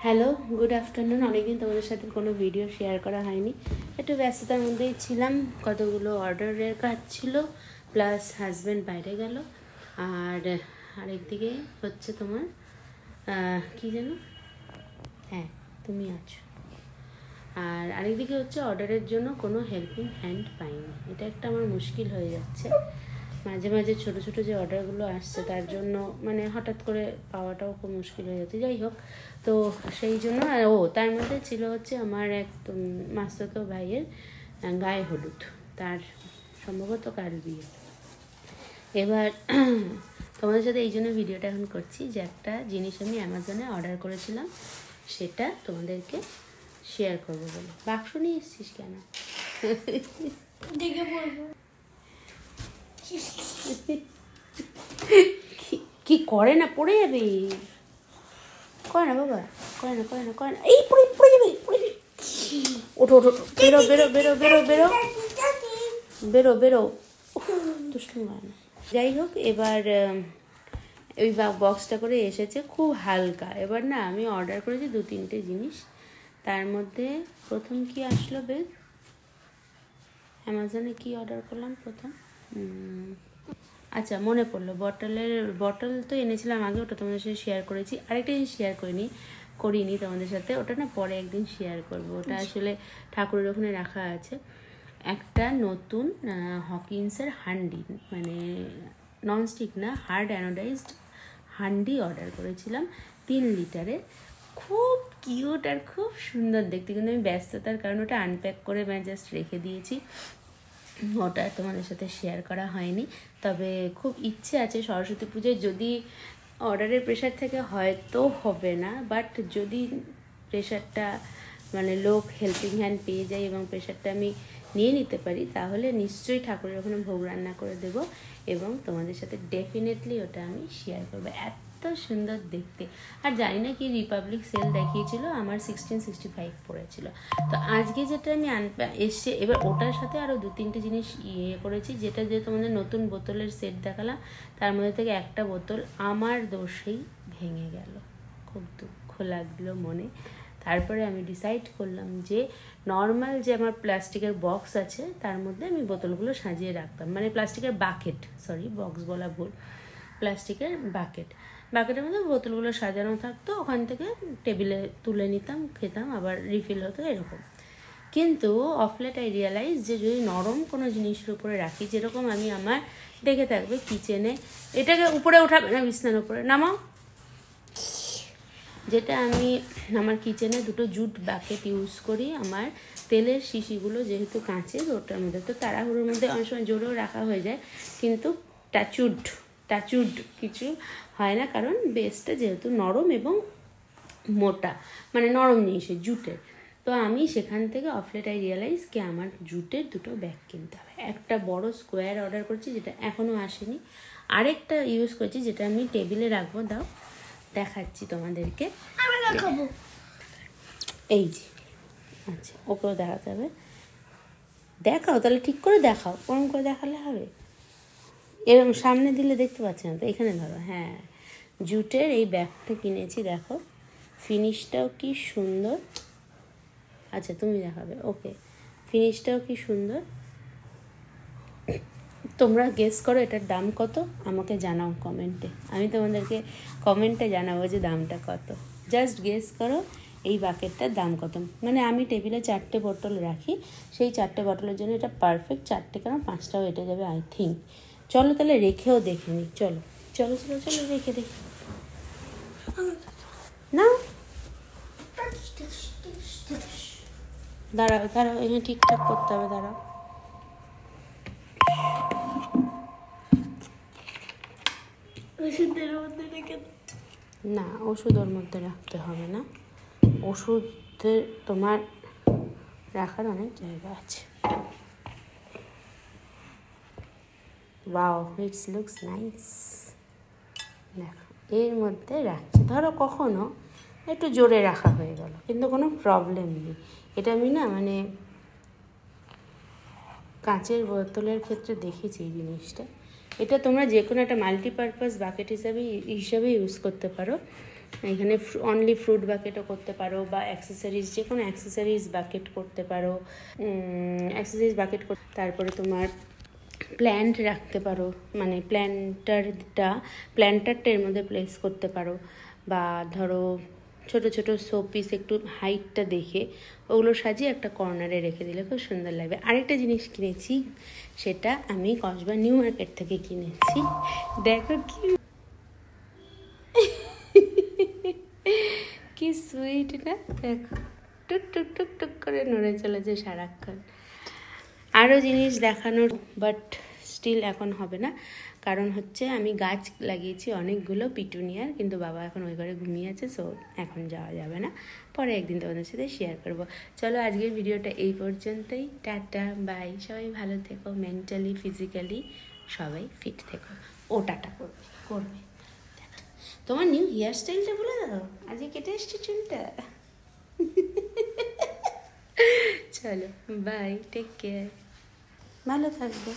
Hello, good afternoon. অনেকদিন তোমাদের সাথে কোনো ভিডিও শেয়ার করা হয়নি, একটু ব্যস্ততার মধ্যেই ছিলাম। কতগুলো অর্ডারের কাজ ছিল, প্লাস হাজব্যান্ড বাইরে গেল, আর আরেকদিকে হচ্ছে তোমার কী যেন, হ্যাঁ তুমি আছো, আর আরেকদিকে হচ্ছে অর্ডারের জন্য কোনো হেল্পিং হ্যান্ড পাইনি। এটা একটা আমার মুশকিল হয়ে যাচ্ছে। মাঝে মাঝে ছোটো ছোটো যে অর্ডারগুলো আসছে তার জন্য মানে হঠাৎ করে পাওয়াটাও খুব মুশকিল হয়ে যাচ্ছে। যাই হোক, তো সেই জন্য তার মধ্যে ছিল হচ্ছে আমার এক মাস্তুতো ভাইয়ের গায়ে হলুদ, তার সম্ভবত কাল বিয়ে। এবার তোমাদের সাথে এই জন্য ভিডিওটা এখন করছি যে একটা জিনিস আমি অ্যামাজনে অর্ডার করেছিলাম, সেটা তোমাদেরকে শেয়ার করবো বলে। বাক্স নিয়ে এসছিস কেন? দেখে বলবো কি করে না, পড়ে যাবে। করে না বাবা, করে না করে না করে না, এই পড়ে যাবে, ওঠো ওঠো, বেরো বেরো বেরো বেরো বেরো বেরো বেরো, দুষ্টুমি করে না। যাই হোক, এবার ওই বক্সটা করে এসেছে, খুব হালকা। এবার না আমি অর্ডার করেছি 2-3টে জিনিস, তার মধ্যে প্রথম কি আসলো বেশ, অ্যামাজনে কি অর্ডার করলাম প্রথম, আচ্ছা মনে পড়লো, বটল তো এনেছিলাম আগে, ওটা তোমাদের সাথে শেয়ার করেছি। আরেকটা জিনিস শেয়ার করিনি তোমাদের সাথে, ওটা না পরে একদিন শেয়ার করব। ওটা আসলে ঠাকুরের ওখানে রাখা আছে। একটা নতুন হকিন্সের হান্ডি, মানে ননস্টিক না, হার্ড অ্যানোডাইজড হান্ডি অর্ডার করেছিলাম 3 লিটারের। খুব কিউট আর খুব সুন্দর দেখতে, কিন্তু আমি ব্যস্ততার কারণে ওটা আনপ্যাক করে জাস্ট রেখে দিয়েছি, ওটা তোমাদের সাথে শেয়ার করা হয়নি। তবে খুব ইচ্ছে আছে সরস্বতী পুজোয়, যদি অর্ডারের প্রেশার থেকে হয়তো হবে না, বাট যদি প্রেশারটা মানে লোক হেল্পিং হ্যান্ড পেয়ে যাই এবং প্রেশারটা আমি নিয়ে নিতে পারি, তাহলে নিশ্চয়ই ঠাকুরের ওখানে ভোগ রান্না করে দেবো এবং তোমাদের সাথে ডেফিনেটলি ওটা আমি শেয়ার করবো। এত সুন্দর দেখতে। আর জানি না কি রিপাবলিক সেল দেখিয়েছিল, আমার 1665 পড়েছিল। তো আজকে যেটা আমি এসছে, এবার ওটার সাথে আরও 2-3টে জিনিস করেছি, যেটা যে তোমাদের নতুন বোতলের সেট দেখালাম, তার মধ্যে থেকে একটা বোতল আমার দোষেই ভেঙে গেল। খুব দুঃখ লাগলো মনে। তারপরে আমি ডিসাইড করলাম যে নর্মাল যে আমার প্লাস্টিকের বক্স আছে তার মধ্যে আমি বোতলগুলো সাজিয়ে রাখতাম, মানে প্লাস্টিকের বাকেট, সরি বক্স বলা ভুল, প্লাস্টিকের বাকেটের মধ্যে বোতলগুলো সাজানো থাকতো, ওখান থেকে টেবিলে তুলে নিতাম, খেতাম, আবার রিফিল হতো, এরকম। কিন্তু অফ লেট আই রিয়ালাইজ যে যদি নরম কোনো জিনিসের উপরে রাখি, যেরকম আমি আমার দেখে থাকবে কিচেনে, এটাকে উপরে ওঠাবে না, বিছানার উপরে নামাও, যেটা আমি আমার কিচেনে 2টো জুট বাকেট ইউজ করি। আমার তেলের শিশিগুলো যেহেতু কাঁচের, ওটার মধ্যে তো তাড়াহুড়োর মধ্যে অনেক সময় জোরেও রাখা হয়ে যায়, কিন্তু টাচুড কিছু হয় না, কারণ বেসটা যেহেতু নরম এবং মোটা, মানে নরম জিনিসের, জুটের। তো আমি সেখান থেকে অফ লেট আই রিয়ালাইজ কি আমার জুটের 2টো ব্যাগ কিনতে হবে। একটা বড় স্কোয়ার অর্ডার করছি, যেটা এখনও আসেনি। আরেকটা ইউজ করছি, যেটা আমি টেবিলে রাখবো, দাও দেখাচ্ছি তোমাদেরকে, এই যে, আচ্ছা ওকেও দেখাতে হবে, দেখাও তাহলে, ঠিক করে দেখাও, ওরম করে দেখালে হবে, এরকম সামনে দিলে দেখতে পাচ্ছি না তো, এখানে ধরো, হ্যাঁ জুটের এই ব্যাগটা কিনেছি, দেখো ফিনিশটাও কি সুন্দর। আচ্ছা তুমি দেখাবে, ওকে, ফিনিশটাও কি সুন্দর। তোমরা গেস করো এটার দাম কত, আমাকে জানাও কমেন্টে, আমি তোমাদেরকে কমেন্টে জানাবো যে দামটা কত। জাস্ট গেস করো এই বাকেটটার দাম কত। মানে আমি টেবিলে 4টে বোতল রাখি, সেই 4টে বোতলের জন্য এটা পারফেক্ট। 4টে কেন 5টাও এটা যাবে আই থিঙ্ক। চলো তাহলে রেখেও দেখে নিই, চলো চলো চলো চলো রেখে দেখি না, দাঁড়াও দাঁড়াও, এখানে ঠিকঠাক করতে হবে, দাঁড়াও। না, ওষুধ ওর মধ্যে রাখতে হবে না, ওষুধের তোমার রাখার অনেক জায়গা আছে। Wow, it's looks nice. দেখো এর মধ্যে রাখছি, ধরো কখনো একটু জোরে রাখা হয়ে গেল, কিন্তু কোনো প্রবলেম নেই। এটা আমি না মানে কাঁচের বোতলের ক্ষেত্রে দেখেছি এই জিনিসটা। এটা তোমরা যে কোনো একটা মাল্টিপারপাস বাকেট হিসাবে ইউজ করতে পারো। এখানে অনলি ফ্রুট বাকেটও করতে পারো, বা অ্যাক্সেসরিজ, যে কোনো অ্যাক্সেসরিজ বাকেট করতে পারো। অ্যাক্সেসরিজ বাকেট, তারপরে তোমার প্ল্যান্ট রাখতে পারো, মানে প্ল্যান্টারটা এর মধ্যে প্লেস করতে পারো। বা ধরো ছোট ছোট শো পিস একটু হাইটটা দেখে ওগুলো সাজিয়ে একটা কর্নারে রেখে দিলে খুব সুন্দর লাগবে। আরেকটা জিনিস কিনেছি, সেটা আমি কসবা নিউ মার্কেট থেকে কিনেছি। দেখো কি সুইট না, দেখো টুক টুক টুক টুক করে নড়ে চলেছে সারাক্ষণ। আরও জিনিস দেখানোর, বাট স্টিল এখন হবে না, কারণ হচ্ছে আমি গাছ লাগিয়েছি অনেকগুলো পিটুনিয়ার, কিন্তু বাবা এখন ওই ঘরে ঘুমিয়ে আছে, সো এখন যাওয়া যাবে না, পরে একদিন তোমাদের সাথে শেয়ার করব। চলো আজকের ভিডিওটা এই পর্যন্তই, টাটা বাই। সবাই ভালো থেকো, মেন্টালি ফিজিক্যালি সবাই ফিট থেকো। ও টাটা করবে। তোমার নিউ হেয়ার স্টাইলটা বলে দাও, আজকে কেটে এসছি চুলটা। চলো বাই, টেক কেয়ার, ভালো থাকবে।